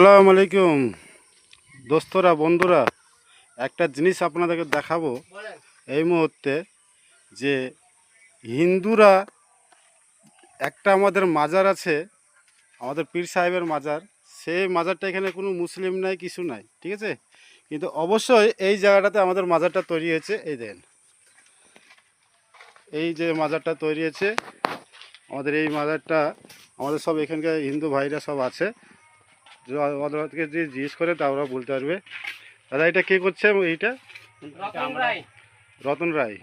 আসসালামু আলাইকুম দোস্তরা বন্ধুরা, একটা জিনিস আপনাদেরকে দেখাবো এই মুহূর্তে যে হিন্দুরা একটা আমাদের মাজার আছে, আমাদের পীর সাহেবের মাজার। সেই মাজারটা এখানে কোনো মুসলিম নাই, কিছু নাই, ঠিক আছে। কিন্তু অবশ্যই এই জায়গাটাতে আমাদের মাজারটা তৈরি হয়েছে। এই দেখেন, এই যে মাজারটা তৈরি হয়েছে, আমাদের এই মাজারটা আমাদের সব এখানকার হিন্দু ভাইরা সব আছে। ওদেরকে যে জিজ্ঞেস করে তা ওরা বলতে পারবে। দাদা, এটা কে করছে? এইটা রতন রায়। রতন রায়।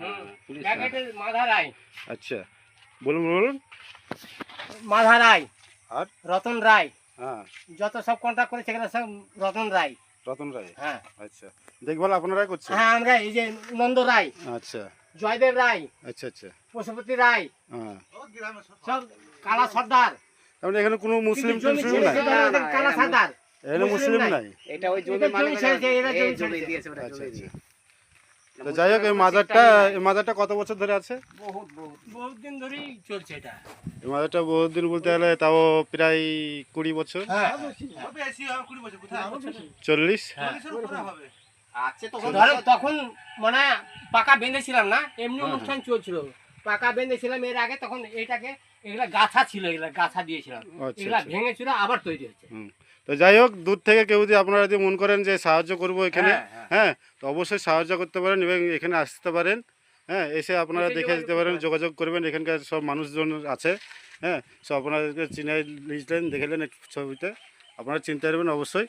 মাধা রায়। আচ্ছা, বলুন বলুন। মাধা রায় আর রতন রায়, হ্যাঁ, যত সব কন্ট্রাক্ট করে সেখানে সব রতন রায়। রতন রায়, হ্যাঁ আচ্ছা। দেখভাল আপনারাই করছেন? হ্যাঁ, আমরা এই যে নন্দ রায়, আচ্ছা জয়দেব রায়, আচ্ছা আচ্ছা, পশুপতি রায়, হ্যাঁ। সব কালা সর্দার। তাহলে এখানে কোনো মুসলিম জমি টুসলিম নাই? কালা সর্দার, এখানে মুসলিম নাই। এটা ওই জমি মালিক এরা জমি দিয়েছে। আচ্ছা আচ্ছা। তো যাই হোক, এই মাজারটা কত বছর ধরে আছে? বহুত দিন ধরেই চলছে এটা। এই মাজারটা বহুত দিন বলতে গেলে তাও প্রায় 20 বছর। হ্যাঁ, 40। তখন মানে পাকা বেঁধেছিলাম না, এমনি অনুষ্ঠান চলছিল। পাকা বেঁধেছিলাম এর আগে, তখন এইটাকে এগুলা গাছা ছিল, এগুলা গাছা দিয়েছিলাম, এগুলা ভেঙেছিল আবার তৈরি হয়েছে। তো যাই হোক, দূর থেকে কেউ যদি আপনারা যদি মন করেন যে সাহায্য করব এখানে, হ্যাঁ, তো অবশ্যই সাহায্য করতে পারেন এবং এখানে আসতে পারেন। হ্যাঁ, এসে আপনারা দেখে যেতে পারেন, যোগাযোগ করবেন। এখানকার সব মানুষজন আছে, হ্যাঁ, সব আপনাদেরকে চিনে লিখলেন, দেখলেন ছবিতে, আপনারা চিনতে পারবেন অবশ্যই।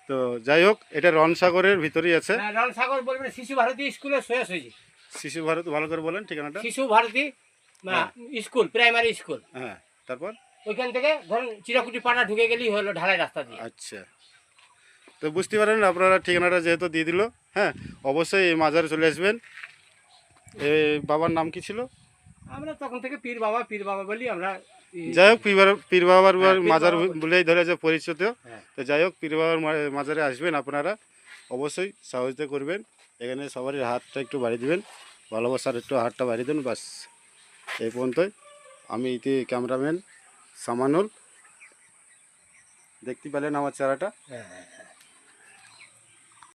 তো যাই হোক, এটা রণসাগরের ভিতরেই আছে। রণসাগর বলবেন শিশু ভারতী স্কুলের সোজাসুজি। শিশু ভারত, ভালো করে বলেন ঠিকানাটা। শিশু ভারতী স্কুল, প্রাইমারি স্কুল। হ্যাঁ, তারপর ওইখান থেকে ধরুন চিরাকুটি পাড়া ঢুকে গেলেই হলো, ঢালাই রাস্তা দিয়ে। আচ্ছা, তো বুঝতে পারেন আপনারা ঠিকানাটা যেহেতু দিয়ে দিল। হ্যাঁ, অবশ্যই এই মাজারে চলে আসবেন। এই বাবার নাম কি ছিল? আমরা তখন থেকে পীর বাবা বলি আমরা। যাই হোক, পীর বাবার মাজার বলেই ধরে যে পরিচিত। তো যাই হোক, পীর বাবার মাজারে আসবেন আপনারা, অবশ্যই সহযোগিতা করবেন। এখানে সবারই হাতটা একটু বাড়িয়ে দেবেন, ভালোবাসার একটু হাতটা বাড়িয়ে দেন, বাস। এই পর্যন্তই। আমি ইতি ক্যামেরাম্যান সামানুল, দেখতে পেলেন আমার চেহারাটা।